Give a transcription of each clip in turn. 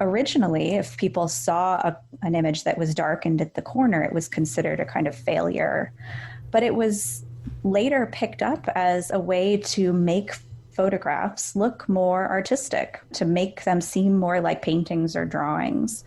Originally, if people saw an image that was darkened at the corner, it was considered a kind of failure. But it was later picked up as a way to make photographs look more artistic, to make them seem more like paintings or drawings.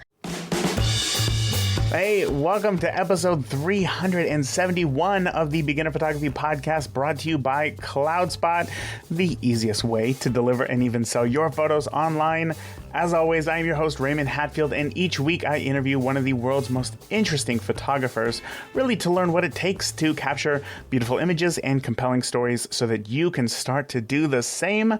Hey, welcome to episode 371 of the Beginner Photography Podcast, brought to you by CloudSpot, the easiest way to deliver and even sell your photos online. As always, I am your host, Raymond Hatfield, and each week I interview one of the world's most interesting photographers, really to learn what it takes to capture beautiful images and compelling stories so that you can start to do the same.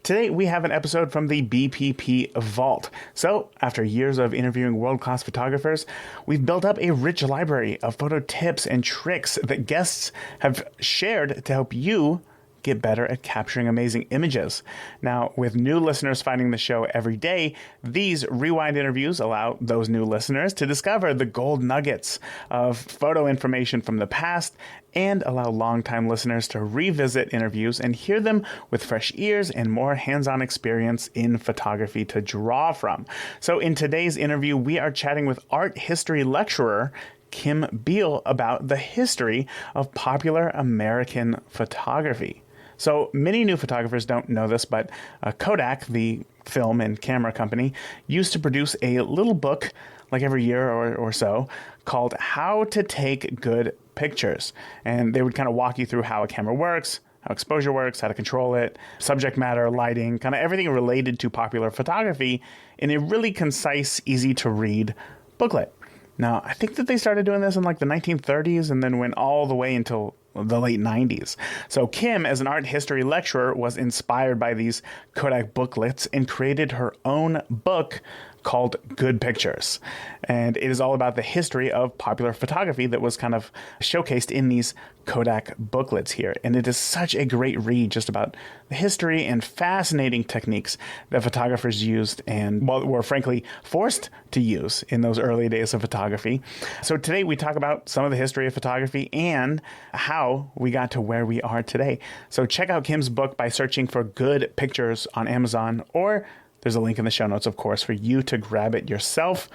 Today, we have an episode from the BPP Vault. So, after years of interviewing world-class photographers, we've built up a rich library of photo tips and tricks that guests have shared to help you get better at capturing amazing images. Now, with new listeners finding the show every day, these rewind interviews allow those new listeners to discover the gold nuggets of photo information from the past and allow longtime listeners to revisit interviews and hear them with fresh ears and more hands-on experience in photography to draw from. So in today's interview, we are chatting with art history lecturer Kim Beil about the history of popular American photography. So many new photographers don't know this, but Kodak, the film and camera company, used to produce a little book like every year or so called How to Take Good Pictures. And they would kind of walk you through how a camera works, how exposure works, how to control it, subject matter, lighting, kind of everything related to popular photography in a really concise, easy to read booklet. Now, I think that they started doing this in like the 1930s and then went all the way until the late 90s. So Kim, as an art history lecturer, was inspired by these Kodak booklets and created her own book called Good Pictures. And it is all about the history of popular photography that was kind of showcased in these Kodak booklets here. And it is such a great read just about the history and fascinating techniques that photographers used and were frankly forced to use in those early days of photography. So today we talk about some of the history of photography and how we got to where we are today. So check out Kim's book by searching for Good Pictures on Amazon, or there's a link in the show notes, of course, for you to grab it yourself.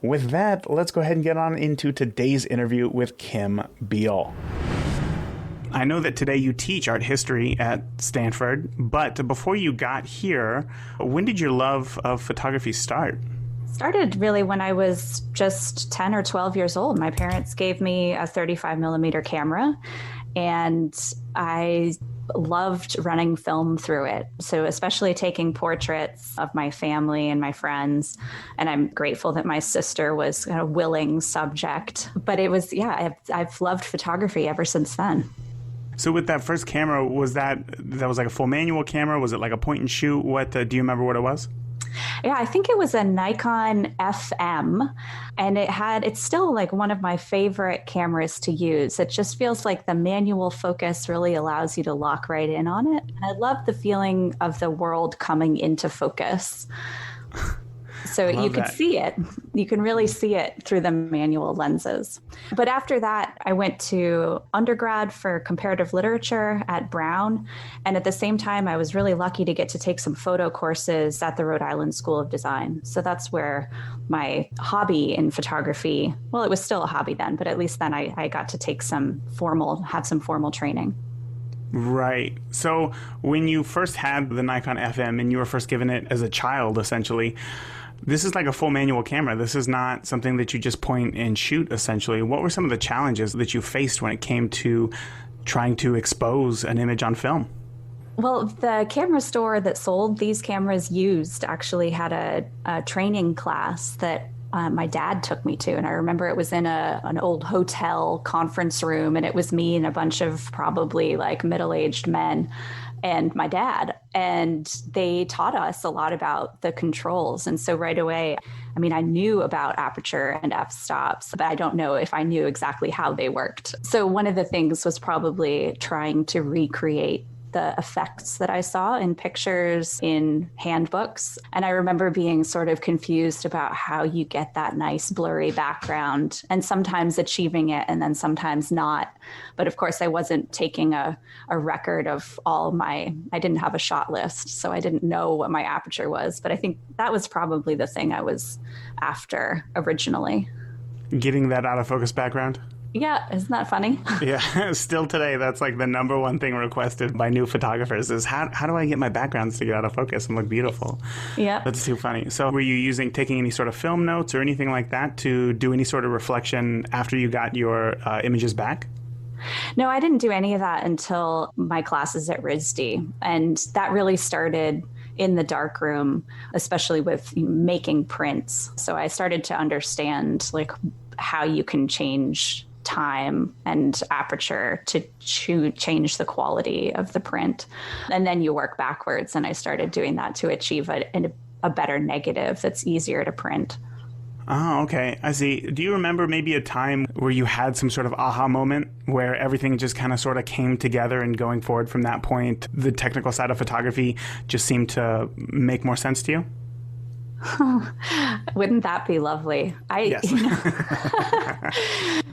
With that, let's go ahead and get on into today's interview with Kim Beil. I know that today you teach art history at Stanford, but before you got here, when did your love of photography start? Started really when I was just 10 or 12 years old. My parents gave me a 35 millimeter camera, and I loved running film through it. So especially taking portraits of my family and my friends. And I'm grateful that my sister was a willing subject. But it was, I've loved photography ever since then. So with that first camera, was that was like a full manual camera? Was it like a point and shoot? What do you remember what it was? Yeah, I think it was a Nikon FM, and it's still like one of my favorite cameras to use. It just feels like the manual focus really allows you to lock right in on it. And I love the feeling of the world coming into focus. So you could see it. You can really see it through the manual lenses. But after that, I went to undergrad for comparative literature at Brown. And at the same time, I was really lucky to get to take some photo courses at the Rhode Island School of Design. So that's where my hobby in photography, well, it was still a hobby then, but at least then I got to take some formal training. Right. So when you first had the Nikon FM and you were first given it as a child, essentially, this is like a full manual camera. This is not something that you just point and shoot, essentially. What were some of the challenges that you faced when it came to trying to expose an image on film? Well, the camera store that sold these cameras actually had a training class that my dad took me to. And I remember it was in an old hotel conference room, and it was me and a bunch of probably like middle-aged men and my dad. And they taught us a lot about the controls. And so right away, I mean, I knew about aperture and f-stops, but I don't know if I knew exactly how they worked. So one of the things was probably trying to recreate the effects that I saw in pictures in handbooks. And I remember being sort of confused about how you get that nice blurry background and sometimes achieving it and then sometimes not. But of course, I wasn't taking a record of I didn't have a shot list, so I didn't know what my aperture was. But I think that was probably the thing I was after originally. Getting that out of focus background? Yeah, isn't that funny? Yeah, still today, that's like the number one thing requested by new photographers is how do I get my backgrounds to get out of focus and look beautiful? Yeah. That's too funny. So were you taking any sort of film notes or anything like that to do any sort of reflection after you got your images back? No, I didn't do any of that until my classes at RISD. And that really started in the darkroom, especially with making prints. So I started to understand like how you can change time and aperture to change the quality of the print. And then you work backwards. And I started doing that to achieve a better negative that's easier to print. Oh, okay. I see. Do you remember maybe a time where you had some sort of aha moment where everything just kind of sort of came together and going forward from that point, the technical side of photography just seemed to make more sense to you? Wouldn't that be lovely? Yes.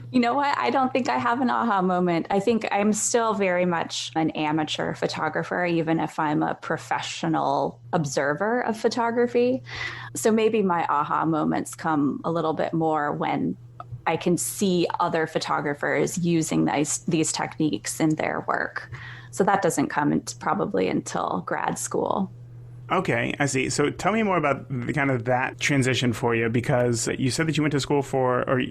You know what? I don't think I have an aha moment. I think I'm still very much an amateur photographer, even if I'm a professional observer of photography. So maybe my aha moments come a little bit more when I can see other photographers using these techniques in their work. So that doesn't come probably until grad school. Okay, I see. So tell me more about kind of that transition for you, because you said that you went to school or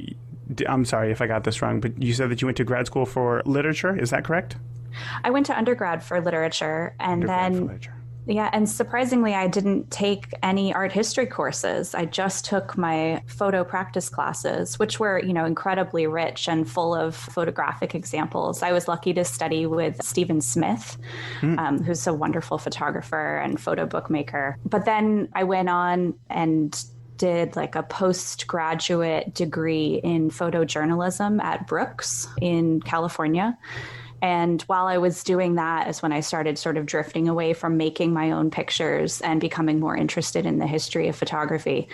I'm sorry if I got this wrong, but you said that you went to grad school for literature. Is that correct? I went to undergrad for literature Yeah, and surprisingly, I didn't take any art history courses. I just took my photo practice classes, which were, incredibly rich and full of photographic examples. I was lucky to study with Stephen Smith, who's a wonderful photographer and photo bookmaker. But then I went on and did like a postgraduate degree in photojournalism at Brooks in California. And while I was doing that is when I started sort of drifting away from making my own pictures and becoming more interested in the history of photography.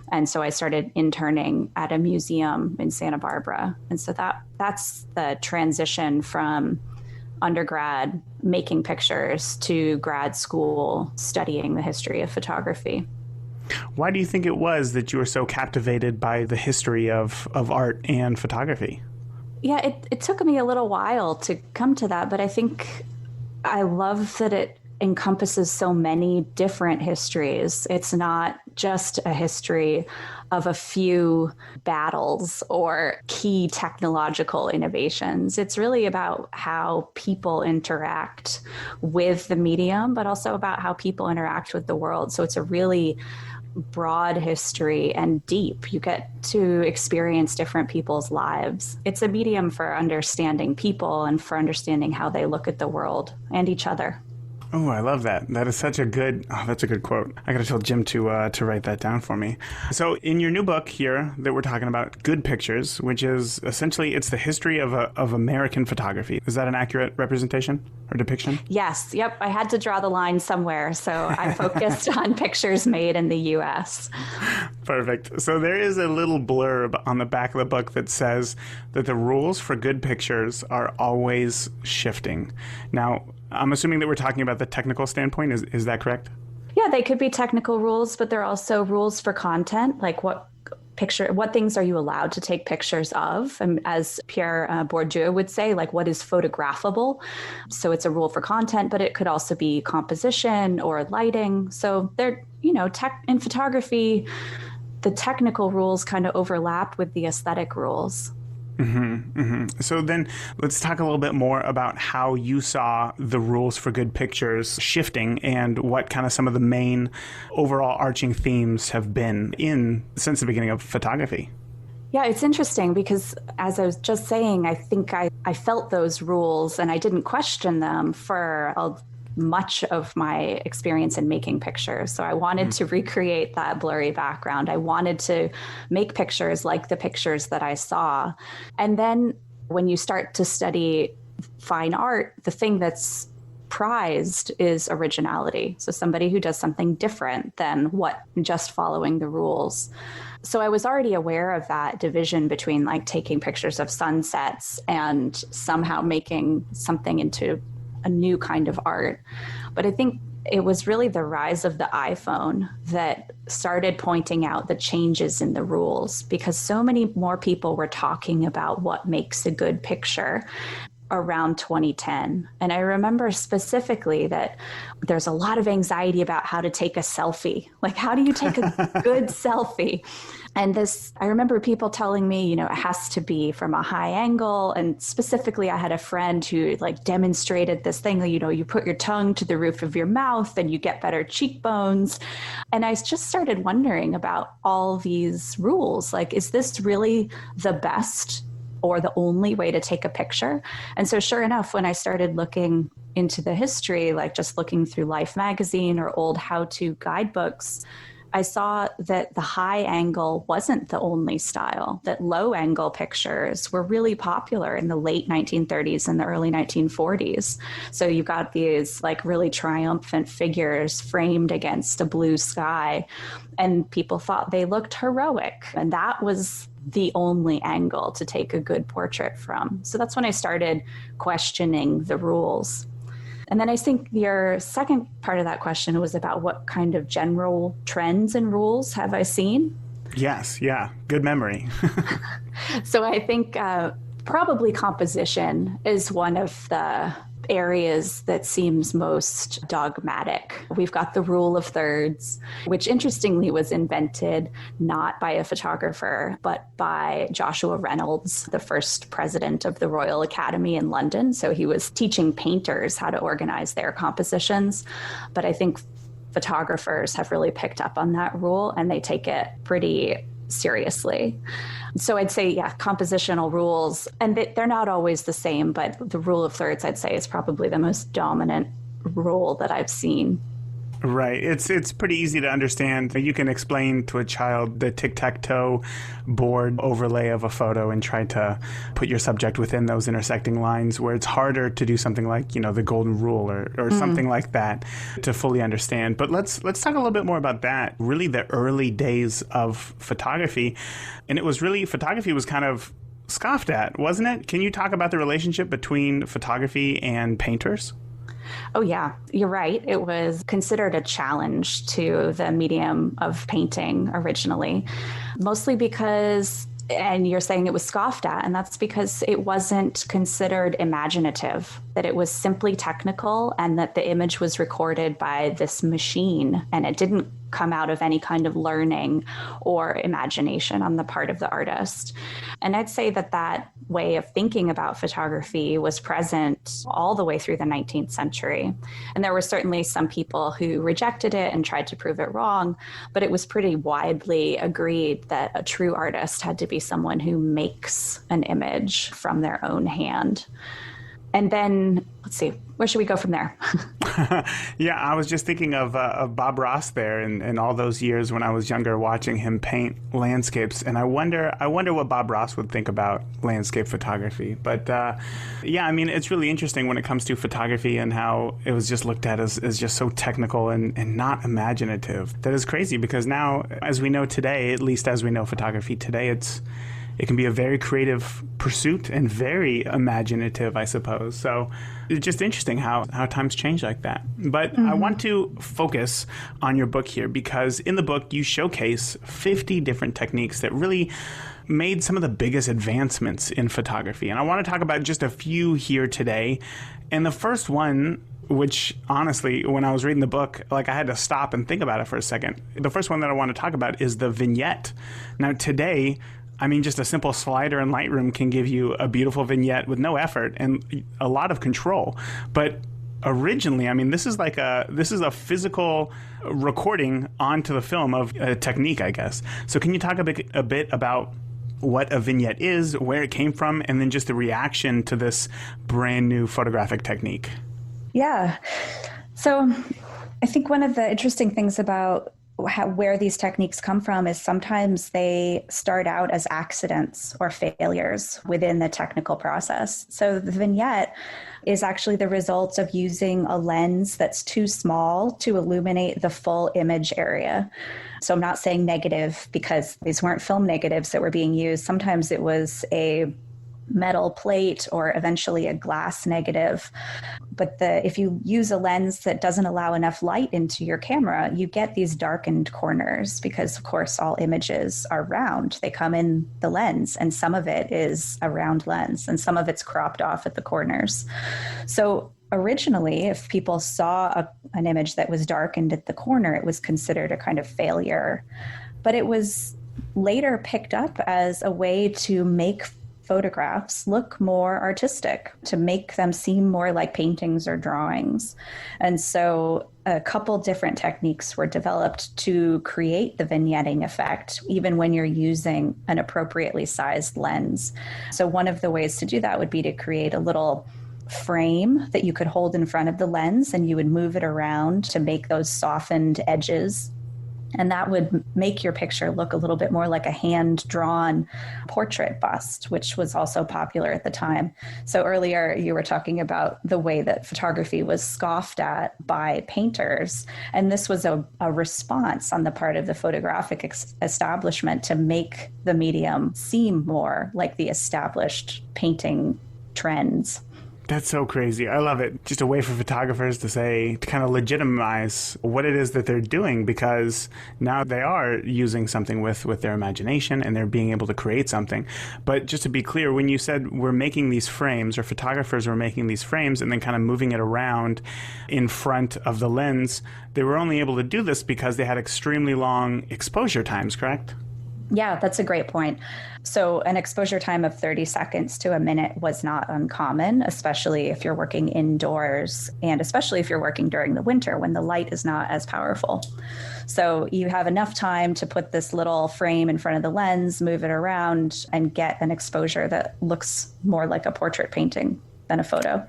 And so I started interning at a museum in Santa Barbara. And so that's the transition from undergrad making pictures to grad school studying the history of photography. Why do you think it was that you were so captivated by the history of art and photography? Yeah, it took me a little while to come to that, but I think I love that it encompasses so many different histories. It's not just a history of a few battles or key technological innovations. It's really about how people interact with the medium, but also about how people interact with the world. So it's a really broad history and deep. You get to experience different people's lives. It's a medium for understanding people and for understanding how they look at the world and each other. Oh, I love that. That is such a good, that's a good quote. I got to tell Jim to write that down for me. So in your new book here that we're talking about, Good Pictures, which is essentially, it's the history of American photography. Is that an accurate representation or depiction? Yes. Yep. I had to draw the line somewhere. So I focused on pictures made in the U.S. Perfect. So there is a little blurb on the back of the book that says that the rules for good pictures are always shifting. Now, I'm assuming that we're talking about the technical standpoint. Is that correct? Yeah, they could be technical rules, but they're also rules for content, like what things are you allowed to take pictures of? And as Pierre Bourdieu would say, like what is photographable? So it's a rule for content, but it could also be composition or lighting. So they're, in photography, the technical rules kind of overlap with the aesthetic rules. Mm-hmm, mm-hmm. So then let's talk a little bit more about how you saw the rules for good pictures shifting and what kind of some of the main overall arching themes have been since the beginning of photography. Yeah, it's interesting because as I was just saying, I think I felt those rules and I didn't question them for much of my experience in making pictures. So I wanted to recreate that blurry background. I wanted to make pictures like the pictures that I saw. And then when you start to study fine art, the thing that's prized is originality. So somebody who does something different than what just following the rules. So I was already aware of that division between like taking pictures of sunsets and somehow making something into a new kind of art. But I think it was really the rise of the iPhone that started pointing out the changes in the rules, because so many more people were talking about what makes a good picture around 2010. And I remember specifically that there's a lot of anxiety about how to take a selfie. Like, how do you take a good selfie? And this, I remember people telling me, it has to be from a high angle. And specifically, I had a friend who like demonstrated this thing, you put your tongue to the roof of your mouth and you get better cheekbones. And I just started wondering about all these rules. Like, is this really the best or the only way to take a picture? And so sure enough, when I started looking into the history, like just looking through Life magazine or old how-to guidebooks, I saw that the high angle wasn't the only style, that low angle pictures were really popular in the late 1930s and the early 1940s. So you got these like really triumphant figures framed against a blue sky, and people thought they looked heroic. And that was the only angle to take a good portrait from. So that's when I started questioning the rules. And then I think your second part of that question was about what kind of general trends and rules have I seen? Yes, yeah, good memory. So I think probably composition is one of the areas that seems most dogmatic. We've got the rule of thirds, which interestingly was invented not by a photographer, but by Joshua Reynolds, the first president of the Royal Academy in London. So he was teaching painters how to organize their compositions. But I think photographers have really picked up on that rule and they take it pretty seriously. So I'd say, yeah, compositional rules, and they're not always the same, but the rule of thirds, I'd say, is probably the most dominant rule that I've seen. Right. It's pretty easy to understand. You can explain to a child the tic-tac-toe board overlay of a photo and try to put your subject within those intersecting lines, where it's harder to do something like, the golden rule or something like that to fully understand. But let's talk a little bit more about that. Really the early days of photography. And it was really, photography was kind of scoffed at, wasn't it? Can you talk about the relationship between photography and painters? Oh, yeah, you're right. It was considered a challenge to the medium of painting originally, mostly because, and you're saying it was scoffed at, and that's because it wasn't considered imaginative, that it was simply technical and that the image was recorded by this machine and it didn't come out of any kind of learning or imagination on the part of the artist. And I'd say that way of thinking about photography was present all the way through the 19th century. And there were certainly some people who rejected it and tried to prove it wrong, but it was pretty widely agreed that a true artist had to be someone who makes an image from their own hand. And then, let's see, where should we go from there? Yeah, I was just thinking of Bob Ross there and all those years when I was younger watching him paint landscapes. And I wonder what Bob Ross would think about landscape photography. But yeah, I mean, it's really interesting when it comes to photography and how it was just looked at as just so technical and not imaginative. That is crazy because now, as we know today, at least as we know photography today, it can be a very creative pursuit and very imaginative, I suppose. So it's just interesting how times change like that. But I want to focus on your book here because in the book you showcase 50 different techniques that really made some of the biggest advancements in photography. And I want to talk about just a few here today. And the first one, which honestly, when I was reading the book, like I had to stop and think about it for a second. The first one that I want to talk about is the vignette. Now today, I mean, just a simple slider in Lightroom can give you a beautiful vignette with no effort and a lot of control. But originally, I mean, this is a physical recording onto the film of a technique, I guess. So can you talk a bit about what a vignette is, where it came from, and then just the reaction to this brand new photographic technique? Yeah. So I think one of the interesting things about where these techniques come from is sometimes they start out as accidents or failures within the technical process. So the vignette is actually the result of using a lens that's too small to illuminate the full image area. So I'm not saying negative because these weren't film negatives that were being used. Sometimes it was a metal plate or eventually a glass negative. But if you use a lens that doesn't allow enough light into your camera, you get these darkened corners because, of course, all images are round. They come in the lens, and some of it is a round lens, and some of it's cropped off at the corners. So originally, if people saw an image that was darkened at the corner, it was considered a kind of failure. But it was later picked up as a way to make photographs look more artistic, to make them seem more like paintings or drawings. And so a couple different techniques were developed to create the vignetting effect, even when you're using an appropriately sized lens. So one of the ways to do that would be to create a little frame that you could hold in front of the lens, and you would move it around to make those softened edges. And that would make your picture look a little bit more like a hand-drawn portrait bust, which was also popular at the time. So earlier you were talking about the way that photography was scoffed at by painters. And this was a response on the part of the photographic establishment to make the medium seem more like the established painting trends. That's so crazy. I love it. Just a way for photographers to kind of legitimize what it is that they're doing, because now they are using something with their imagination and they're being able to create something. But just to be clear, when you said we're making these frames, or photographers were making these frames and then kind of moving it around in front of the lens, they were only able to do this because they had extremely long exposure times, correct? Yeah, that's a great point. So an exposure time of 30 seconds to a minute was not uncommon, especially if you're working indoors, and especially if you're working during the winter when the light is not as powerful. So you have enough time to put this little frame in front of the lens, move it around, and get an exposure that looks more like a portrait painting than a photo.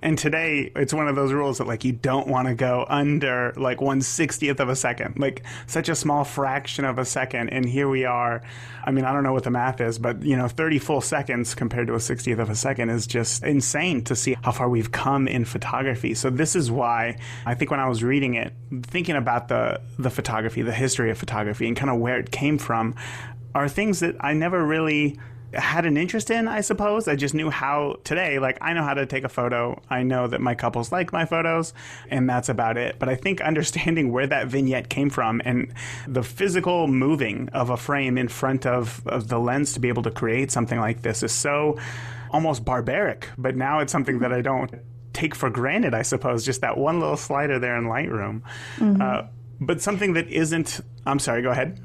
And today it's one of those rules that you don't want to go under 1/60th of a second, such a small fraction of a second. And here we are. I mean, I don't know what the math is, but 30 full seconds compared to a 60th of a second is just insane to see how far we've come in photography. So this is why I think when I was reading it, thinking about the photography, the history of photography, and kind of where it came from, are things that I never really had an interest in, I suppose. I just knew how today, I know how to take a photo. I know that my couples like my photos, and that's about it. But I think understanding where that vignette came from and the physical moving of a frame in front of the lens to be able to create something like this is so almost barbaric. But now it's something that I don't take for granted, I suppose, just that one little slider there in Lightroom. Mm-hmm. But something that isn't... I'm sorry, go ahead.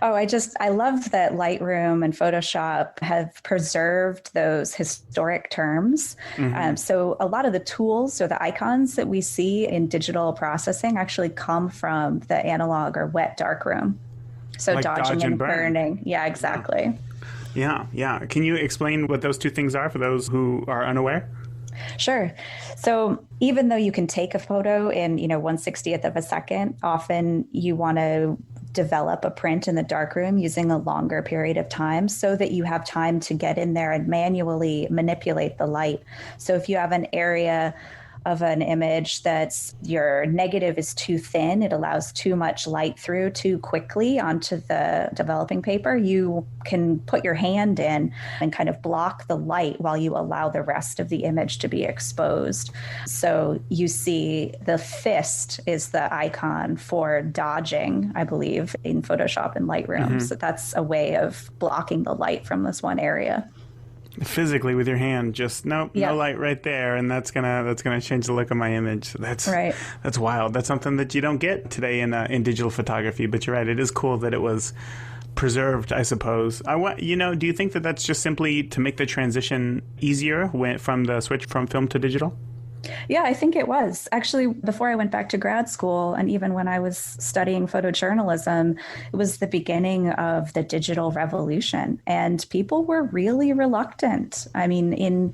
Oh, I love that Lightroom and Photoshop have preserved those historic terms. Mm-hmm. So a lot of the tools or the icons that we see in digital processing actually come from the analog or wet darkroom. So dodging and burning. Yeah, exactly. Yeah. Can you explain what those two things are for those who are unaware? Sure. So even though you can take a photo in, 1/60th of a second, often you want to develop a print in the darkroom using a longer period of time so that you have time to get in there and manually manipulate the light. So if you have an area of an image that's your negative is too thin, it allows too much light through too quickly onto the developing paper, you can put your hand in and kind of block the light while you allow the rest of the image to be exposed. So you see the fist is the icon for dodging, I believe, in Photoshop and Lightroom. Mm-hmm. So that's a way of blocking the light from this one area. Physically with your hand, just no light right there, and that's gonna change the look of my image. That's right. That's wild. That's something that you don't get today in digital photography. But you're right, it is cool that it was preserved, I suppose. Do you think that that's just simply to make the transition easier from the switch from film to digital? Yeah, I think it was. Actually, before I went back to grad school, and even when I was studying photojournalism, it was the beginning of the digital revolution, and people were really reluctant. I mean, in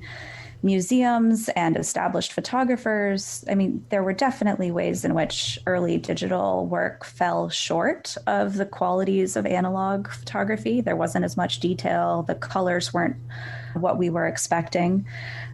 museums and established photographers. I mean, there were definitely ways in which early digital work fell short of the qualities of analog photography. There wasn't as much detail. The colors weren't what we were expecting.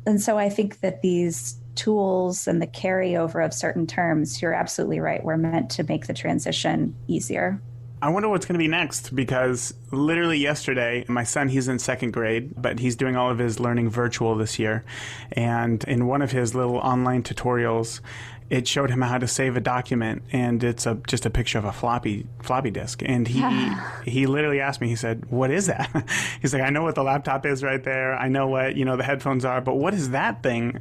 And so I think that these tools and the carryover of certain terms, you're absolutely right, were meant to make the transition easier. I wonder what's going to be next, because literally yesterday, my son, he's in second grade, but he's doing all of his learning virtual this year. And in one of his little online tutorials, it showed him how to save a document, and it's just a picture of a floppy disk. And he literally asked me, he said, "What is that?" He's like, "I know what the laptop is right there. I know what, the headphones are, but what is that thing?"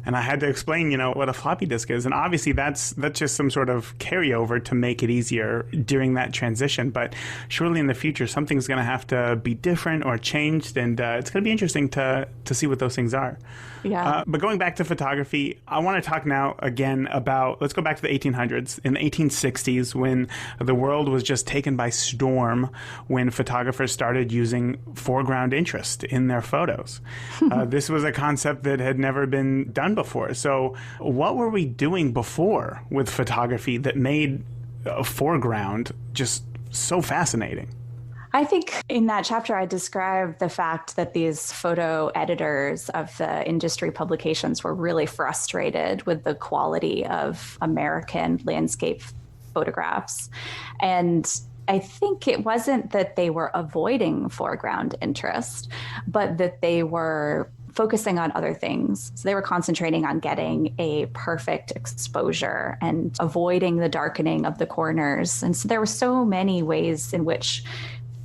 And I had to explain, what a floppy disk is. And obviously that's just some sort of carryover to make it easier during that transition. But surely in the future, something's going to have to be different or changed. And it's going to be interesting to see what those things are. Yeah. But going back to photography, I want to talk now again about, let's go back to the 1800s. In the 1860s, when the world was just taken by storm, when photographers started using foreground interest in their photos. This was a concept that had never been done before. So what were we doing before with photography that made a foreground just so fascinating? I think in that chapter, I described the fact that these photo editors of the industry publications were really frustrated with the quality of American landscape photographs. And I think it wasn't that they were avoiding foreground interest, but that they were focusing on other things. So they were concentrating on getting a perfect exposure and avoiding the darkening of the corners. And so there were so many ways in which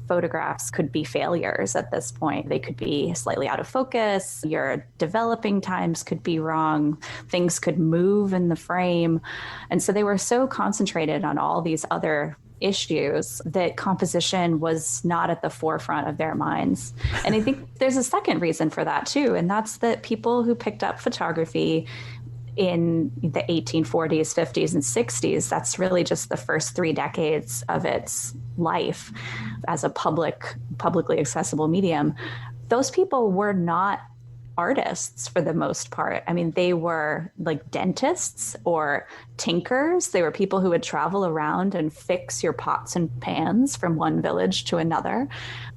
photographs could be failures at this point. They could be slightly out of focus. Your developing times could be wrong. Things could move in the frame. And so they were so concentrated on all these other issues that composition was not at the forefront of their minds. And I think there's a second reason for that too. And that's that people who picked up photography in the 1840s, 50s, and 60s, that's really just the first 3 decades of its life as a publicly accessible medium. Those people were not artists for the most part. I mean, they were like dentists or tinkers. They were people who would travel around and fix your pots and pans from one village to another.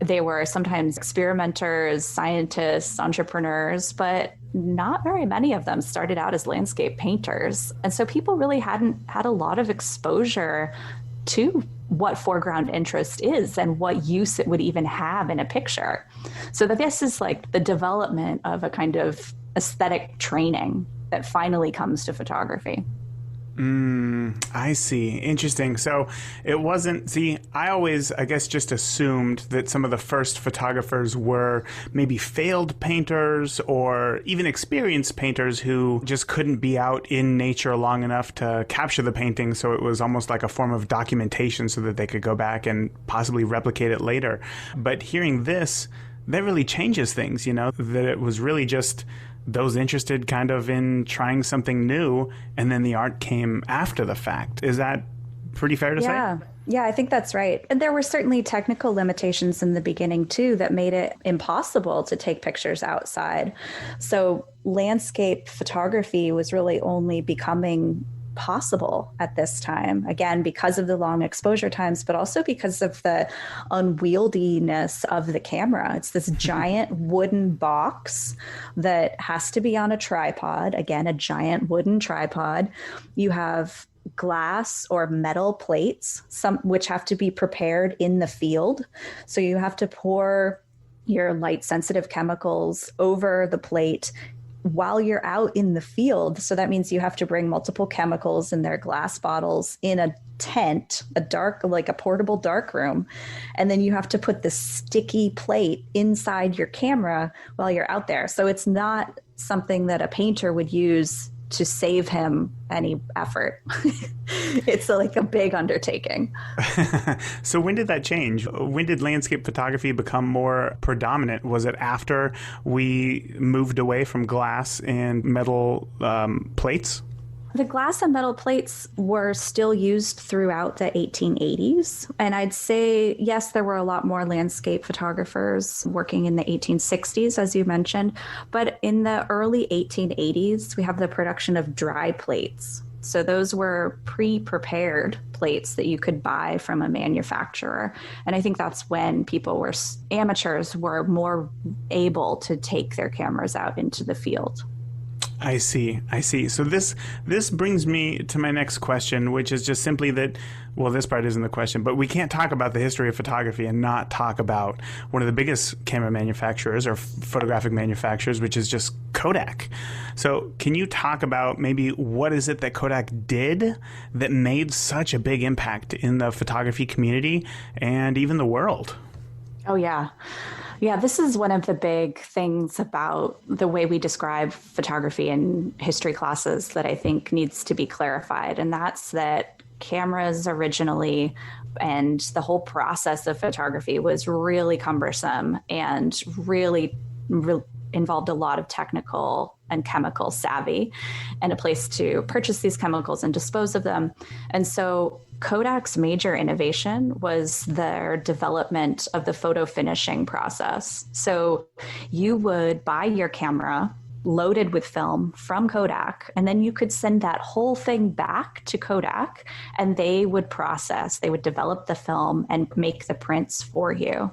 They were sometimes experimenters, scientists, entrepreneurs, but not very many of them started out as landscape painters. And so people really hadn't had a lot of exposure to what foreground interest is and what use it would even have in a picture. So that this is like the development of a kind of aesthetic training that finally comes to photography. I see. Interesting. So it wasn't, I always, I guess, just assumed that some of the first photographers were maybe failed painters or even experienced painters who just couldn't be out in nature long enough to capture the painting. So it was almost like a form of documentation so that they could go back and possibly replicate it later. But hearing this, that really changes things, that it was really just those interested kind of in trying something new, and then the art came after the fact. Is that pretty fair to say? Yeah, I think that's right. And there were certainly technical limitations in the beginning, too, that made it impossible to take pictures outside. So landscape photography was really only becoming possible at this time, again, because of the long exposure times, but also because of the unwieldiness of the camera. It's this giant wooden box that has to be on a tripod, again, a giant wooden tripod. You have glass or metal plates, some which have to be prepared in the field. So you have to pour your light sensitive chemicals over the plate while you're out in the field. So that means you have to bring multiple chemicals in their glass bottles in a tent, like a portable dark room. And then you have to put this sticky plate inside your camera while you're out there. So it's not something that a painter would use to save him any effort. It's like a big undertaking. So when did that change? When did landscape photography become more predominant? Was it after we moved away from glass and metal plates? The glass and metal plates were still used throughout the 1880s. And I'd say, yes, there were a lot more landscape photographers working in the 1860s, as you mentioned. But in the early 1880s, we have the production of dry plates. So those were pre-prepared plates that you could buy from a manufacturer. And I think that's when amateurs were more able to take their cameras out into the field. I see. So this brings me to my next question, which is just simply that, well, this part isn't the question, but we can't talk about the history of photography and not talk about one of the biggest camera manufacturers or photographic manufacturers, which is just Kodak. So can you talk about maybe what is it that Kodak did that made such a big impact in the photography community and even the world? Oh, yeah. Yeah, this is one of the big things about the way we describe photography in history classes that I think needs to be clarified. And that's that cameras originally and the whole process of photography was really cumbersome and really involved a lot of technical and chemical savvy and a place to purchase these chemicals and dispose of them. And so Kodak's major innovation was their development of the photo finishing process. So you would buy your camera loaded with film from Kodak, and then you could send that whole thing back to Kodak, and they would develop the film and make the prints for you.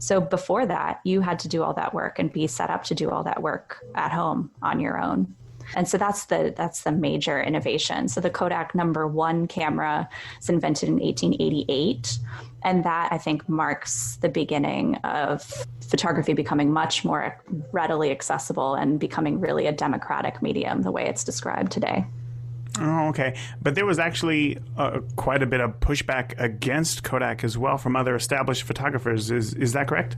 So before that, you had to do all that work and be set up to do all that work at home on your own. And so that's the major innovation. So the Kodak #1 camera was invented in 1888. And that, I think, marks the beginning of photography becoming much more readily accessible and becoming really a democratic medium, the way it's described today. Oh, okay. But there was actually quite a bit of pushback against Kodak as well from other established photographers. Is that correct?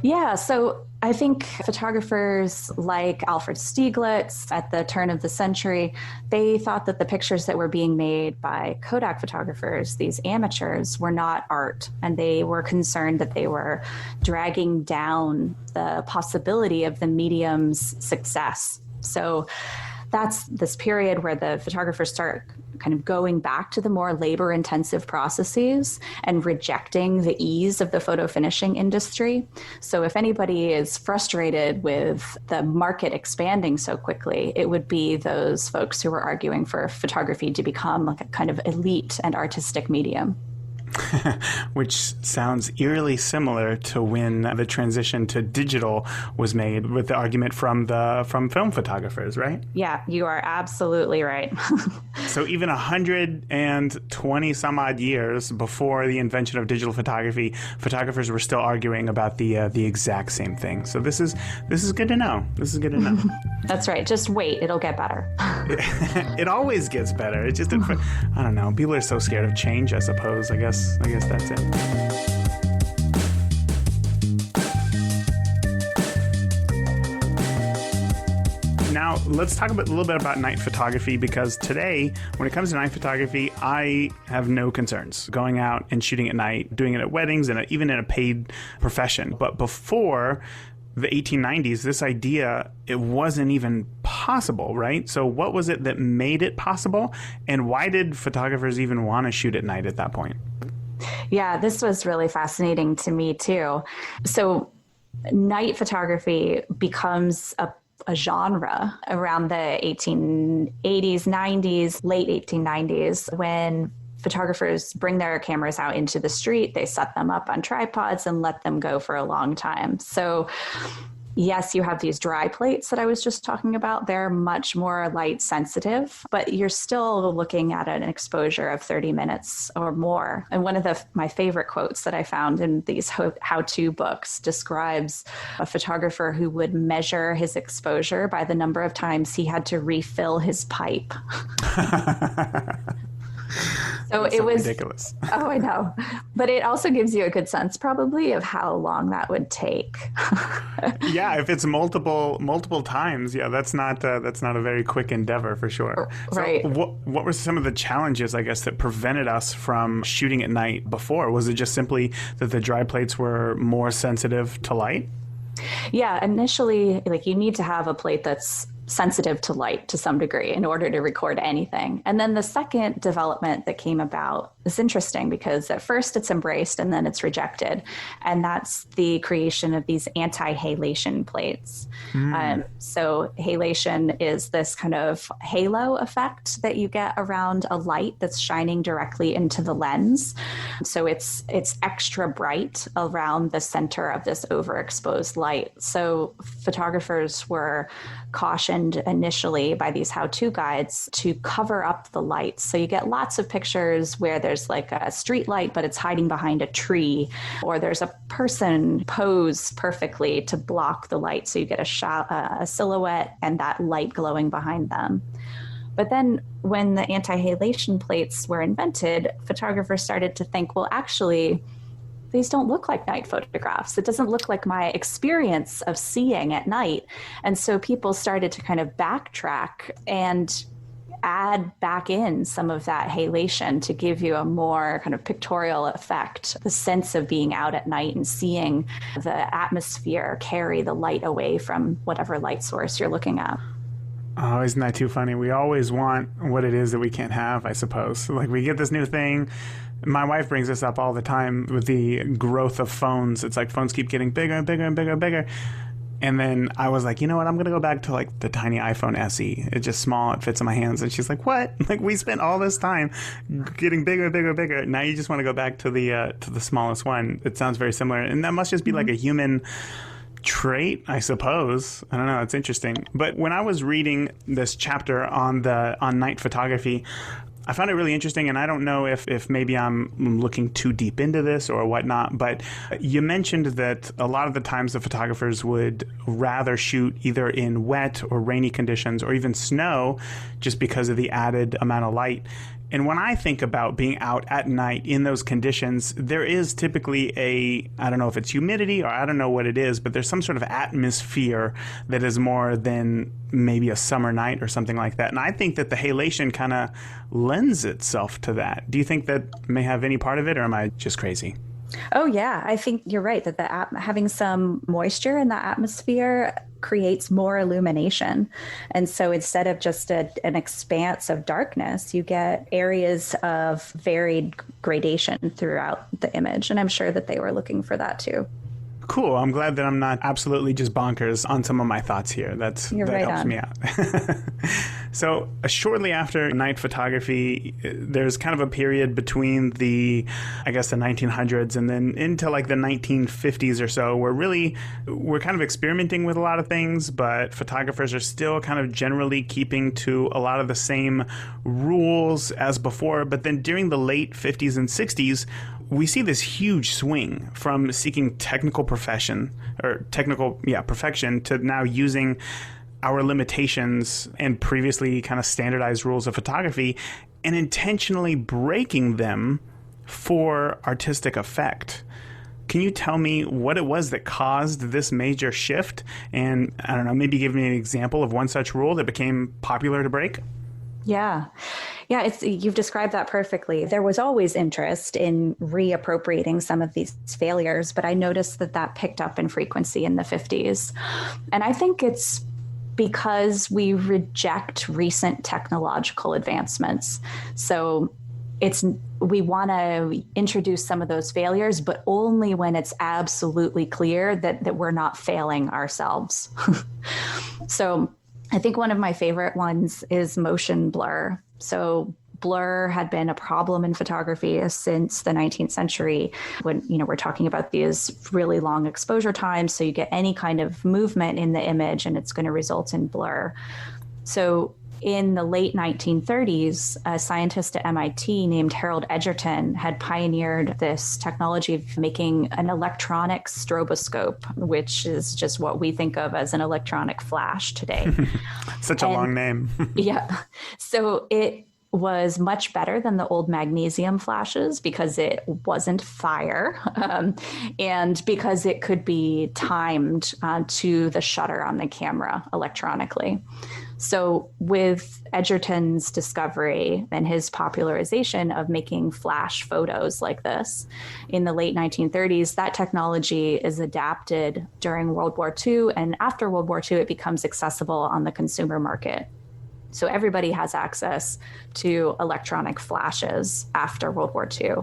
Yeah, so I think photographers like Alfred Stieglitz at the turn of the century, they thought that the pictures that were being made by Kodak photographers, these amateurs, were not art. And they were concerned that they were dragging down the possibility of the medium's success. So that's this period where the photographers start kind of going back to the more labor-intensive processes and rejecting the ease of the photo finishing industry. So if anybody is frustrated with the market expanding so quickly, it would be those folks who were arguing for photography to become like a kind of elite and artistic medium. Which sounds eerily similar to when the transition to digital was made with the argument from film photographers, right? Yeah, you are absolutely right. So even 120 some odd years before the invention of digital photography, photographers were still arguing about the exact same thing. So this is good to know. This is good to know. That's right. Just wait; it'll get better. It always gets better. It's just I don't know. People are so scared of change, I suppose. I guess that's it. Now, let's talk a little bit about night photography, because today, when it comes to night photography, I have no concerns going out and shooting at night, doing it at weddings, and even in a paid profession. But before the 1890s, this idea, it wasn't even possible, right? So what was it that made it possible? And why did photographers even want to shoot at night at that point? Yeah, this was really fascinating to me too. So night photography becomes a genre around the 1880s, 90s, late 1890s, when photographers bring their cameras out into the street, they set them up on tripods and let them go for a long time. So yes, you have these dry plates that I was just talking about. They're much more light sensitive, but you're still looking at an exposure of 30 minutes or more. And one of my favorite quotes that I found in these how-to books describes a photographer who would measure his exposure by the number of times he had to refill his pipe. So it was ridiculous. Oh, I know. But it also gives you a good sense probably of how long that would take. Yeah, if it's multiple times, yeah, that's not a very quick endeavor for sure. Right. So what were some of the challenges, I guess, that prevented us from shooting at night before? Was it just simply that the dry plates were more sensitive to light? Yeah, initially, like, you need to have a plate that's sensitive to light to some degree in order to record anything. And then the second development that came about is interesting because at first it's embraced and then it's rejected. And that's the creation of these anti-halation plates. So halation is this kind of halo effect that you get around a light that's shining directly into the lens. So it's extra bright around the center of this overexposed light. So photographers were cautioned initially by these how-to guides to cover up the lights. So you get lots of pictures where there's like a street light, but it's hiding behind a tree, or there's a person posed perfectly to block the light. So you get a silhouette and that light glowing behind them. But then when the anti-halation plates were invented, photographers started to think, well, actually, these don't look like night photographs. It doesn't look like my experience of seeing at night. And so people started to kind of backtrack and add back in some of that halation to give you a more kind of pictorial effect, the sense of being out at night and seeing the atmosphere carry the light away from whatever light source you're looking at. Oh, isn't that too funny? We always want what it is that we can't have, I suppose. Like we get this new thing. My wife brings this up all the time with the growth of phones. It's like phones keep getting bigger and bigger and bigger and bigger. And then I was like, you know what? I'm going to go back to like the tiny iPhone SE. It's just small. It fits in my hands. And she's like, what? Like we spent all this time getting bigger and bigger and bigger. Now you just want to go back to the smallest one. It sounds very similar. And that must just be like a human trait, I suppose. I don't know. It's interesting. But when I was reading this chapter on night photography, I found it really interesting, and I don't know if maybe I'm looking too deep into this or whatnot, but you mentioned that a lot of the times the photographers would rather shoot either in wet or rainy conditions or even snow just because of the added amount of light. And when I think about being out at night in those conditions, there is typically I don't know if it's humidity or I don't know what it is, but there's some sort of atmosphere that is more than maybe a summer night or something like that. And I think that the halation kind of lends itself to that. Do you think that may have any part of it, or am I just crazy? Oh, yeah. I think you're right that having some moisture in the atmosphere creates more illumination. And so instead of just an expanse of darkness, you get areas of varied gradation throughout the image. And I'm sure that they were looking for that too. Cool. I'm glad that I'm not absolutely just bonkers on some of my thoughts here. That right helps me out. So shortly after night photography, there's kind of a period between the 1900s and then into like the 1950s or so, where really we're kind of experimenting with a lot of things, but photographers are still kind of generally keeping to a lot of the same rules as before. But then during the late 50s and 60s, we see this huge swing from seeking perfection to now using our limitations and previously kind of standardized rules of photography and intentionally breaking them for artistic effect. Can you tell me what it was that caused this major shift? And I don't know, maybe give me an example of one such rule that became popular to break? Yeah. Yeah, you've described that perfectly. There was always interest in reappropriating some of these failures, but I noticed that picked up in frequency in the 50s. And I think it's because we reject recent technological advancements. So we want to introduce some of those failures, but only when it's absolutely clear that we're not failing ourselves. So I think one of my favorite ones is motion blur. So blur had been a problem in photography since the 19th century when, we're talking about these really long exposure times. So you get any kind of movement in the image and it's going to result in blur. So in the late 1930s, a scientist at MIT named Harold Edgerton had pioneered this technology of making an electronic stroboscope, which is just what we think of as an electronic flash today. Such a long name. Yeah. So it was much better than the old magnesium flashes because it wasn't fire and because it could be timed to the shutter on the camera electronically. So with Edgerton's discovery and his popularization of making flash photos like this in the late 1930s, that technology is adapted during World War II. And after World War II, it becomes accessible on the consumer market. So everybody has access to electronic flashes after World War II.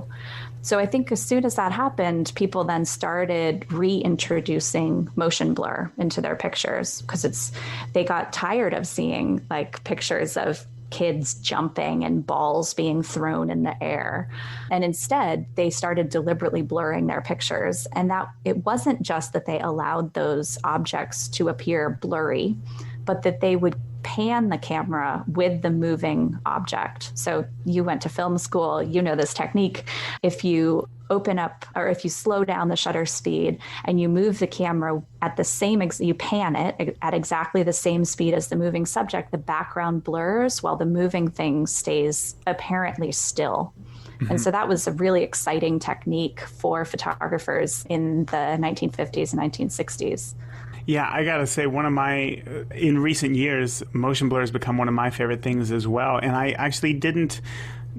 So I think as soon as that happened, people then started reintroducing motion blur into their pictures because they got tired of seeing like pictures of kids jumping and balls being thrown in the air. And instead, they started deliberately blurring their pictures. And that it wasn't just that they allowed those objects to appear blurry, but that they would pan the camera with the moving object. So you went to film school, you know this technique. If you open up or if you slow down the shutter speed and you move the camera at the same, you pan it at exactly the same speed as the moving subject, the background blurs while the moving thing stays apparently still. Mm-hmm. And so that was a really exciting technique for photographers in the 1950s and 1960s. Yeah, I gotta say, in recent years, motion blur has become one of my favorite things as well. And I actually didn't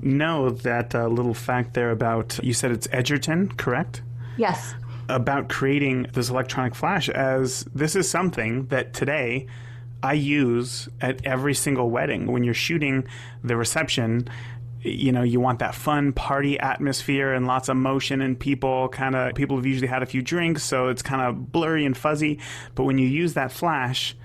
know that little fact there about, you said it's Edgerton, correct? Yes. About creating this electronic flash, as this is something that today I use at every single wedding. When you're shooting the reception, you know, you want that fun party atmosphere and lots of motion and people have usually had a few drinks, so it's kind of blurry and fuzzy. But when you use that flash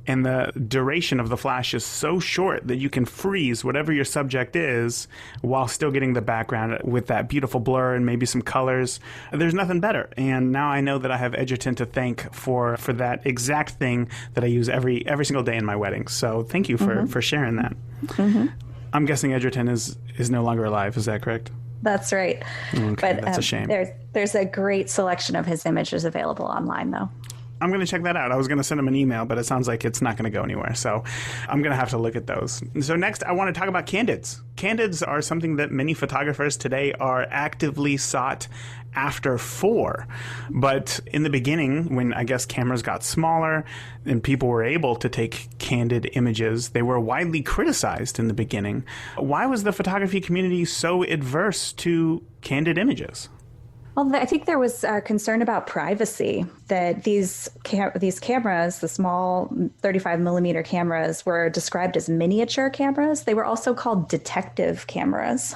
and the duration of the flash is so short that you can freeze whatever your subject is while still getting the background with that beautiful blur and maybe some colors, there's nothing better. And now I know that I have Edgerton to thank for that exact thing that I use every single day in my weddings. So thank you for sharing that. Mm-hmm. I'm guessing Edgerton is no longer alive. Is that correct? That's right. Okay, but that's a shame. There's a great selection of his images available online, though. I'm going to check that out. I was going to send him an email, but it sounds like it's not going to go anywhere. So I'm going to have to look at those. So next, I want to talk about candids. Candids are something that many photographers today are actively sought after for. But in the beginning, when I guess cameras got smaller and people were able to take candid images, they were widely criticized in the beginning. Why was the photography community so adverse to candid images? Well, I think there was concern about privacy, that these cameras, the small 35 millimeter cameras, were described as miniature cameras. They were also called detective cameras.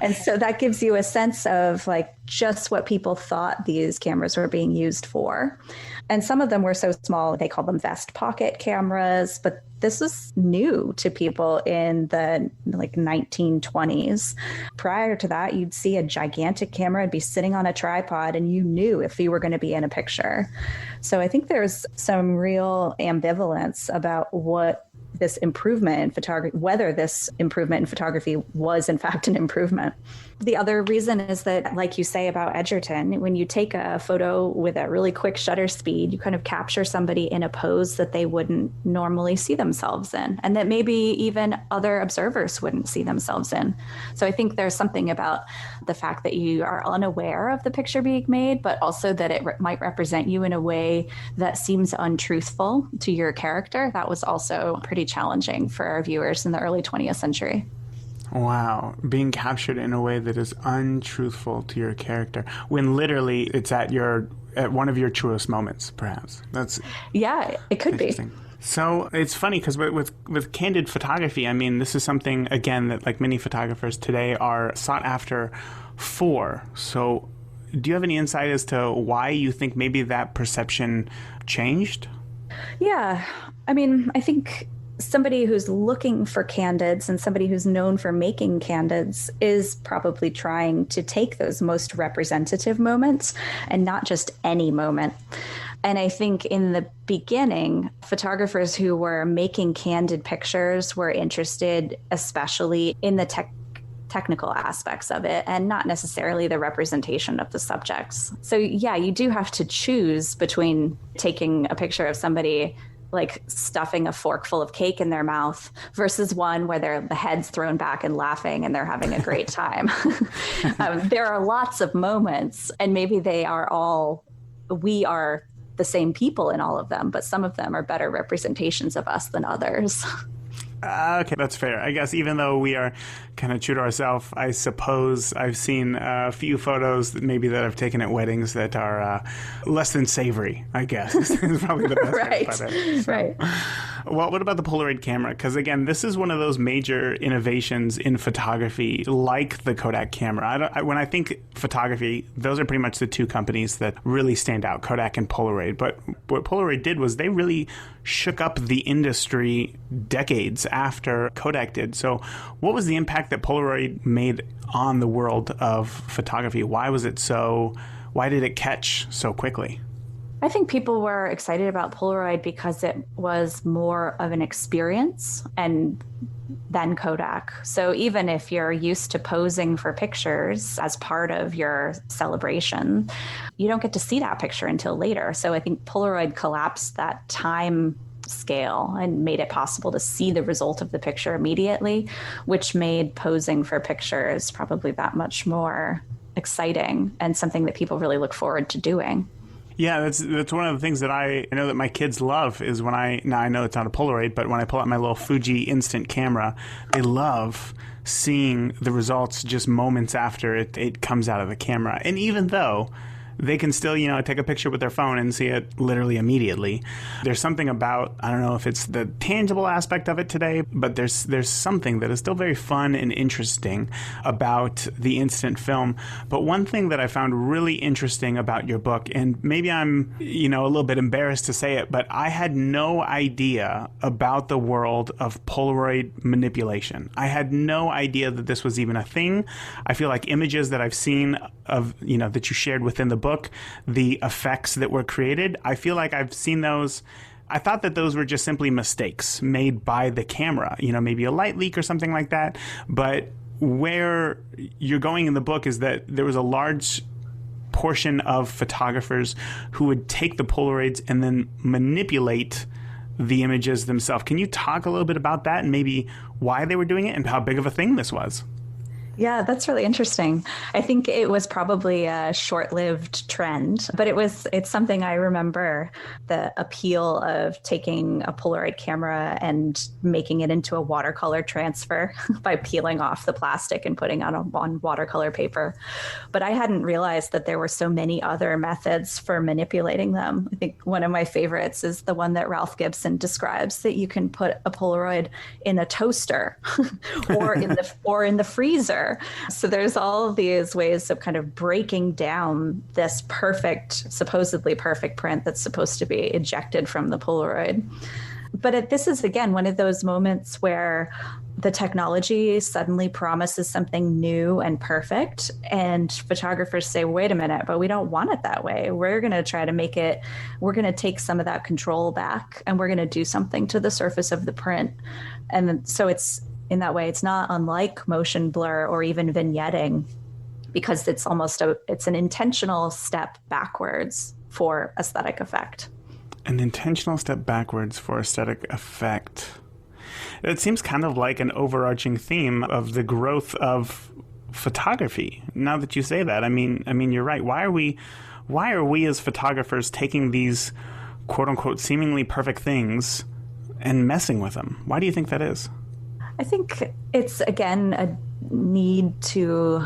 And so that gives you a sense of like just what people thought these cameras were being used for. And some of them were so small, they called them vest pocket cameras, but this was new to people in the 1920s. Prior to that, you'd see a gigantic camera and be sitting on a tripod, and you knew if you were going to be in a picture. So I think there's some real ambivalence about what this improvement in photography, whether this improvement in photography was in fact an improvement. The other reason is that, like you say about Edgerton, when you take a photo with a really quick shutter speed, you kind of capture somebody in a pose that they wouldn't normally see themselves in, and that maybe even other observers wouldn't see themselves in. So I think there's something about the fact that you are unaware of the picture being made, but also that it might represent you in a way that seems untruthful to your character. That was also pretty challenging for our viewers in the early 20th century. Wow. Being captured in a way that is untruthful to your character, when literally it's at one of your truest moments, perhaps. Yeah, it could be. So it's funny because with candid photography, I mean, this is something, again, that like many photographers today are sought after for. So do you have any insight as to why you think maybe that perception changed? Yeah. I mean, I think somebody who's looking for candids and somebody who's known for making candids is probably trying to take those most representative moments and not just any moment. And I think in the beginning, photographers who were making candid pictures were interested especially in the technical aspects of it and not necessarily the representation of the subjects. So yeah, you do have to choose between taking a picture of somebody like stuffing a fork full of cake in their mouth versus one where the head's thrown back and laughing and they're having a great time. There are lots of moments, and maybe we are the same people in all of them, but some of them are better representations of us than others. Okay, that's fair. I guess even though we are kind of true to ourselves, I suppose I've seen a few photos that I've taken at weddings that are less than savory, I guess. Is probably the best way to put it. So. Right. Well, what about the Polaroid camera? Because again, this is one of those major innovations in photography, like the Kodak camera. When I think photography, those are pretty much the two companies that really stand out, Kodak and Polaroid. But what Polaroid did was they really shook up the industry decades after Kodak did. So what was the impact that Polaroid made on the world of photography? Why did it catch so quickly? I think people were excited about Polaroid because it was more of an experience than Kodak. So even if you're used to posing for pictures as part of your celebration, you don't get to see that picture until later. So I think Polaroid collapsed that time scale and made it possible to see the result of the picture immediately, which made posing for pictures probably that much more exciting and something that people really look forward to doing. Yeah, that's one of the things that I know that my kids love is when now I know it's not a Polaroid, but when I pull out my little Fuji instant camera, they love seeing the results just moments after it comes out of the camera. And even though they can still, take a picture with their phone and see it literally immediately. There's something about, I don't know if it's the tangible aspect of it today, but there's something that is still very fun and interesting about the instant film. But one thing that I found really interesting about your book, and maybe I'm, a little bit embarrassed to say it, but I had no idea about the world of Polaroid manipulation. I had no idea that this was even a thing. I feel like images that I've seen of, that you shared within the book, the effects that were created, I feel like I've seen those. I thought that those were just simply mistakes made by the camera, maybe a light leak or something like that. But where you're going in the book is that there was a large portion of photographers who would take the Polaroids and then manipulate the images themselves. Can you talk a little bit about that and maybe why they were doing it and how big of a thing this was? Yeah, that's really interesting. I think it was probably a short-lived trend, but it's something I remember, the appeal of taking a Polaroid camera and making it into a watercolor transfer by peeling off the plastic and putting on watercolor paper. But I hadn't realized that there were so many other methods for manipulating them. I think one of my favorites is the one that Ralph Gibson describes, that you can put a Polaroid in a toaster or in the freezer. So there's all of these ways of kind of breaking down this supposedly perfect print that's supposed to be ejected from the Polaroid. But this is, again, one of those moments where the technology suddenly promises something new and perfect, and photographers say, wait a minute, but we don't want it that way. We're going to try to we're going to take some of that control back, and we're going to do something to the surface of the print. And so in that way, it's not unlike motion blur or even vignetting, because it's an intentional step backwards for aesthetic effect. An intentional step backwards for aesthetic effect. It seems kind of like an overarching theme of the growth of photography. Now that you say that, I mean, you're right. Why are we as photographers taking these quote unquote seemingly perfect things and messing with them? Why do you think that is? I think it's, again, a need to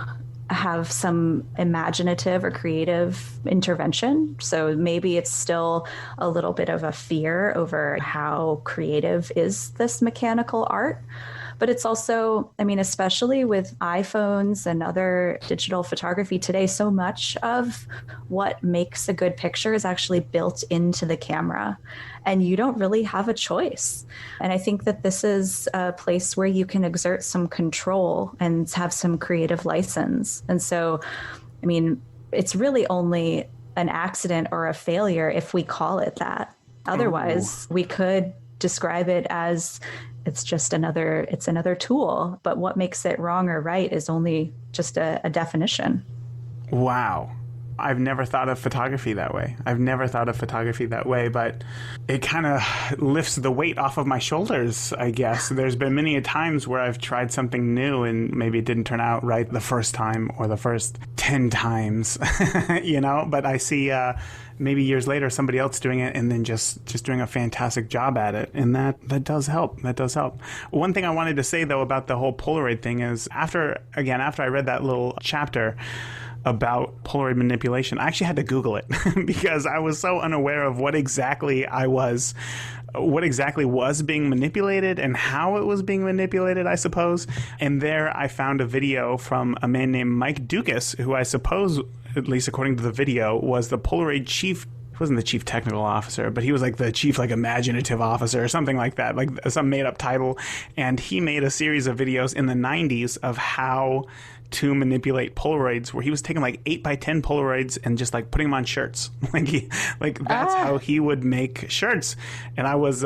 have some imaginative or creative intervention. So maybe it's still a little bit of a fear over how creative is this mechanical art. But it's also, especially with iPhones and other digital photography today, so much of what makes a good picture is actually built into the camera, and you don't really have a choice. And I think that this is a place where you can exert some control and have some creative license. And so, it's really only an accident or a failure if we call it that. Otherwise, we could describe it as it's another tool, but what makes it wrong or right is only just a definition. Wow. I've never thought of photography that way. But it kind of lifts the weight off of my shoulders, I guess. There's been many a times where I've tried something new and maybe it didn't turn out right the first time or the first 10 times, but I see maybe years later somebody else doing it and then just doing a fantastic job at it. And that does help. One thing I wanted to say, though, about the whole Polaroid thing is after I read that little chapter about Polaroid manipulation, I actually had to Google it because I was so unaware of what exactly was being manipulated and how it was being manipulated, I suppose. And there I found a video from a man named Mike Dukas, who I suppose, at least according to the video, was the Polaroid chief. He wasn't the chief technical officer, but he was like the chief imaginative officer or something like that, like some made up title. And he made a series of videos in the 90s of how to manipulate Polaroids, where he was taking 8x10 Polaroids and just putting them on shirts. That's how he would make shirts. And I was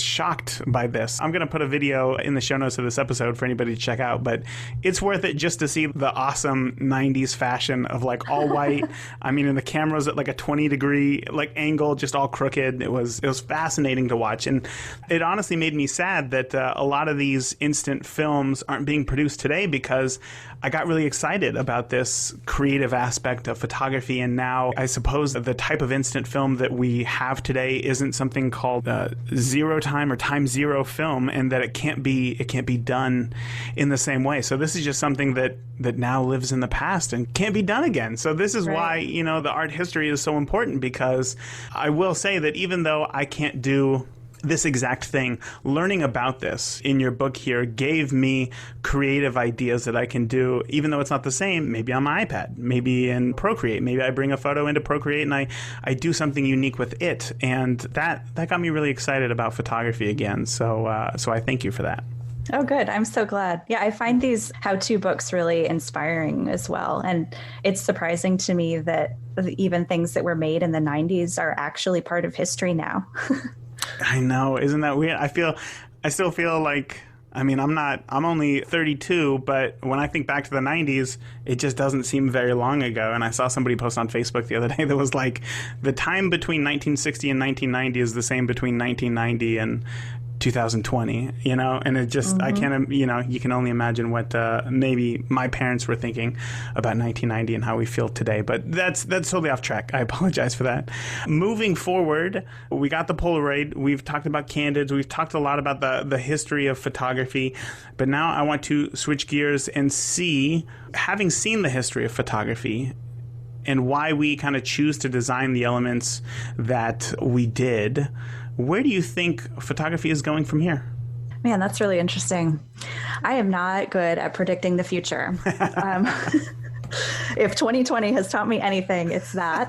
shocked by this. I'm going to put a video in the show notes of this episode for anybody to check out, but it's worth it just to see the awesome 90s fashion of all white. I mean, and the camera's at a 20-degree angle, just all crooked. It was fascinating to watch. And it honestly made me sad that a lot of these instant films aren't being produced today, because I got really excited about this creative aspect of photography. And now I suppose the type of instant film that we have today isn't something called zero time or time zero film, and that it can't be done in the same way. So this is just something that now lives in the past and can't be done again. So this is why, the art history is so important, because I will say that even though I can't do this exact thing, learning about this in your book here gave me creative ideas that I can do, even though it's not the same, maybe on my iPad, maybe in Procreate. Maybe I bring a photo into Procreate and I do something unique with it. And that got me really excited about photography again. So I thank you for that. Oh, good. I'm so glad. Yeah, I find these how-to books really inspiring as well. And it's surprising to me that even things that were made in the 90s are actually part of history now. I know. Isn't that weird? I still feel like, I'm only 32, but when I think back to the 90s, it just doesn't seem very long ago. And I saw somebody post on Facebook the other day that was the time between 1960 and 1990 is the same between 1990 and 2020, and it just, I can't, you can only imagine what maybe my parents were thinking about 1990 and how we feel today. But that's totally off track. I apologize for that. Moving forward, we got the Polaroid. We've talked about candids. We've talked a lot about the history of photography. But now I want to switch gears and see, having seen the history of photography and why we kind of choose to design the elements that we did, where do you think photography is going from here? Man, that's really interesting. I am not good at predicting the future. If 2020 has taught me anything, it's that.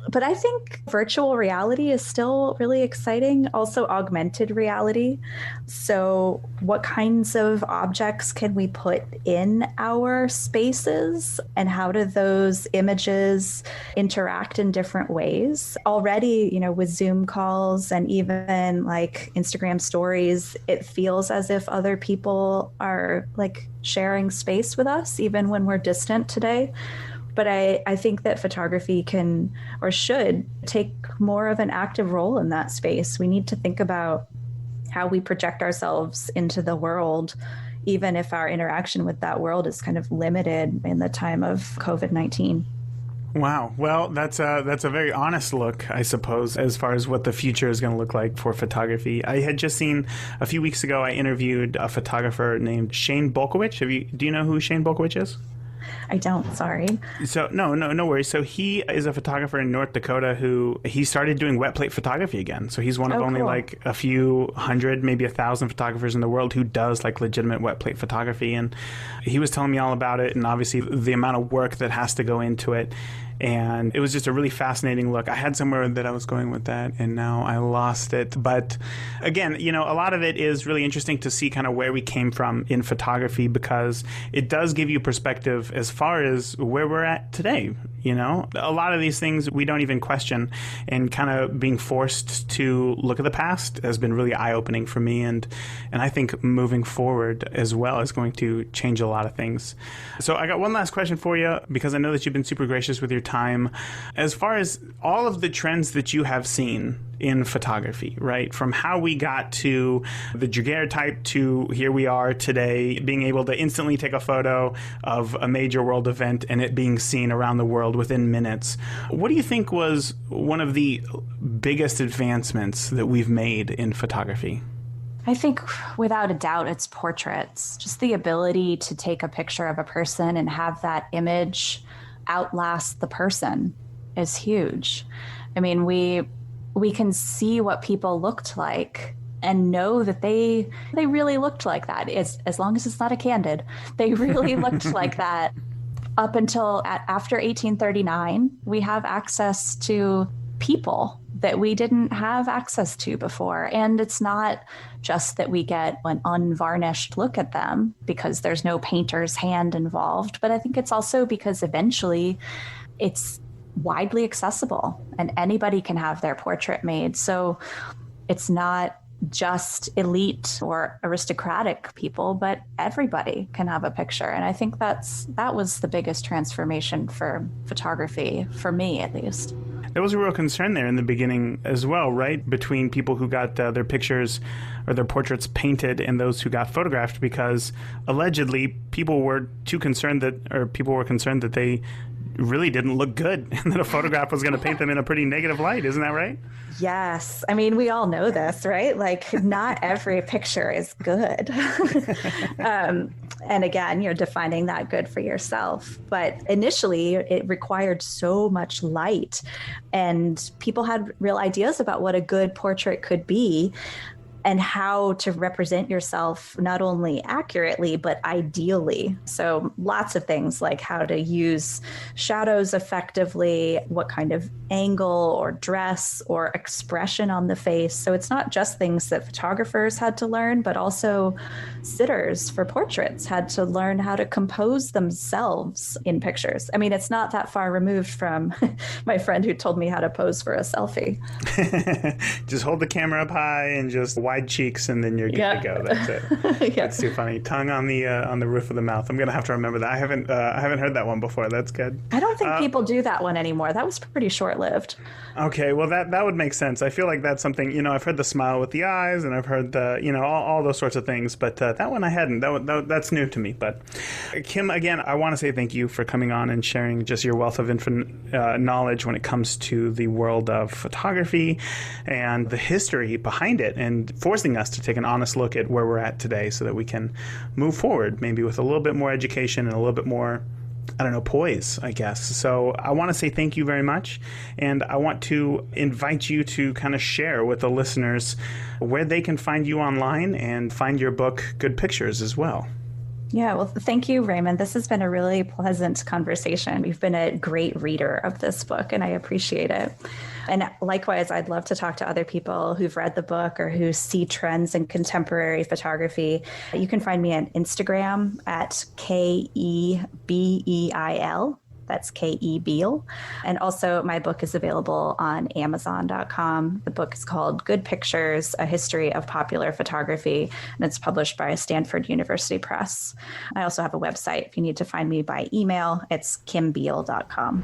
But I think virtual reality is still really exciting. Also augmented reality. So what kinds of objects can we put in our spaces, and how do those images interact in different ways? Already, with Zoom calls and even Instagram stories, it feels as if other people are sharing space with us, even when we're distant today. But I think that photography can or should take more of an active role in that space. We need to think about how we project ourselves into the world, even if our interaction with that world is kind of limited in the time of COVID-19. Wow. Well, that's a very honest look, I suppose, as far as what the future is going to look like for photography. I had just seen a few weeks ago, I interviewed a photographer named Shane Bolkowicz. Do you know who Shane Bolkowicz is? I don't, sorry. So no worries. So he is a photographer in North Dakota he started doing wet plate photography again. So he's one of only cool. A few hundred, maybe 1,000 photographers in the world who does legitimate wet plate photography. And he was telling me all about it, and obviously the amount of work that has to go into it. And it was just a really fascinating look. I had somewhere that I was going with that, and now I lost it. But again, a lot of it is really interesting to see kind of where we came from in photography, because it does give you perspective as far as where we're at today. A lot of these things we don't even question, and kind of being forced to look at the past has been really eye-opening for me, and I think moving forward as well is going to change a lot of things. So I got one last question for you, because I know that you've been super gracious with your time. As far as all of the trends that you have seen in photography, right? From how we got to the daguerreotype to here we are today, being able to instantly take a photo of a major world event and it being seen around the world within minutes. What do you think was one of the biggest advancements that we've made in photography? I think without a doubt, it's portraits. Just the ability to take a picture of a person and have that image outlast the person is huge. I mean, we can see what people looked like and know that they really looked like that. As long as it's not a candid, they really looked like that. Up until after 1839, we have access to people that we didn't have access to before. And it's not just that we get an unvarnished look at them because there's no painter's hand involved, but I think it's also because eventually it's widely accessible and anybody can have their portrait made. So it's not just elite or aristocratic people, but everybody can have a picture. And I think that was the biggest transformation for photography, for me at least. There was a real concern there in the beginning as well, right? Between people who got their pictures or their portraits painted and those who got photographed, because allegedly people were concerned that they really didn't look good and that a photograph was going to paint them in a pretty negative light. Isn't that right? Yes. I mean, we all know this, right? Like, not every picture is good. And again, you're defining that good for yourself. But initially, it required so much light, and people had real ideas about what a good portrait could be and how to represent yourself not only accurately, but ideally. So lots of things like how to use shadows effectively, what kind of angle or dress or expression on the face. So it's not just things that photographers had to learn, but also sitters for portraits had to learn how to compose themselves in pictures. I mean, it's not that far removed from my friend who told me how to pose for a selfie. Just hold the camera up high and just wide cheeks, and then you're good to go. That's it. That's too funny. Tongue on the roof of the mouth. I'm gonna have to remember that. I haven't heard that one before. That's good. I don't think people do that one anymore. That was pretty short-lived. Okay, well that would make sense. I feel like that's something, I've heard the smile with the eyes, and I've heard the all those sorts of things, but that one I hadn't. That's new to me. But Kim, again, I want to say thank you for coming on and sharing just your wealth of knowledge when it comes to the world of photography and the history behind it, and forcing us to take an honest look at where we're at today so that we can move forward, maybe with a little bit more education and a little bit more, poise, I guess. So I want to say thank you very much. And I want to invite you to kind of share with the listeners where they can find you online and find your book, Good Pictures, as well. Yeah, well, thank you, Raymond. This has been a really pleasant conversation. You've been a great reader of this book, and I appreciate it. And likewise, I'd love to talk to other people who've read the book or who see trends in contemporary photography. You can find me on Instagram at KEBEIL. That's K.E. Beil. And also my book is available on Amazon.com. The book is called Good Pictures, A History of Popular Photography, and it's published by Stanford University Press. I also have a website. If you need to find me by email, it's kimbeil.com.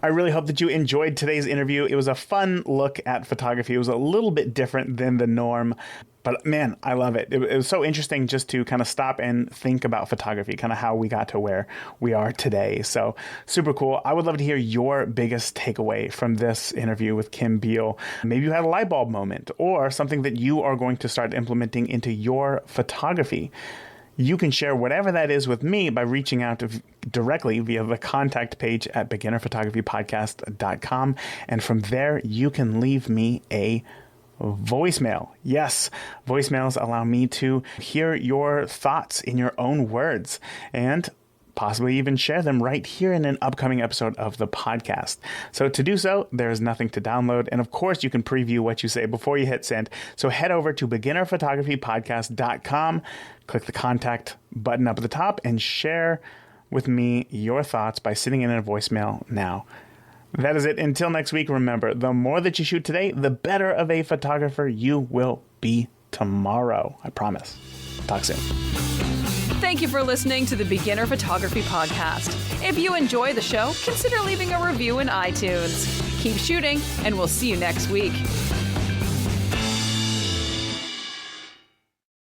I really hope that you enjoyed today's interview. It was a fun look at photography. It was a little bit different than the norm, but man, I love it. It was so interesting just to kind of stop and think about photography, kind of how we got to where we are today. So super cool. I would love to hear your biggest takeaway from this interview with Kim Beil. Maybe you had a light bulb moment or something that you are going to start implementing into your photography. You can share whatever that is with me by reaching out directly via the contact page at beginnerphotographypodcast.com. And from there, you can leave me a voicemail. Yes, voicemails allow me to hear your thoughts in your own words. And possibly even share them right here in an upcoming episode of the podcast. So to do so, there is nothing to download. And of course, you can preview what you say before you hit send. So head over to beginnerphotographypodcast.com, click the contact button up at the top, and share with me your thoughts by sitting in a voicemail now. That is it. Until next week, remember, the more that you shoot today, the better of a photographer you will be tomorrow. I promise. Talk soon. Thank you for listening to the Beginner Photography Podcast. If you enjoy the show, consider leaving a review in iTunes. Keep shooting, and we'll see you next week.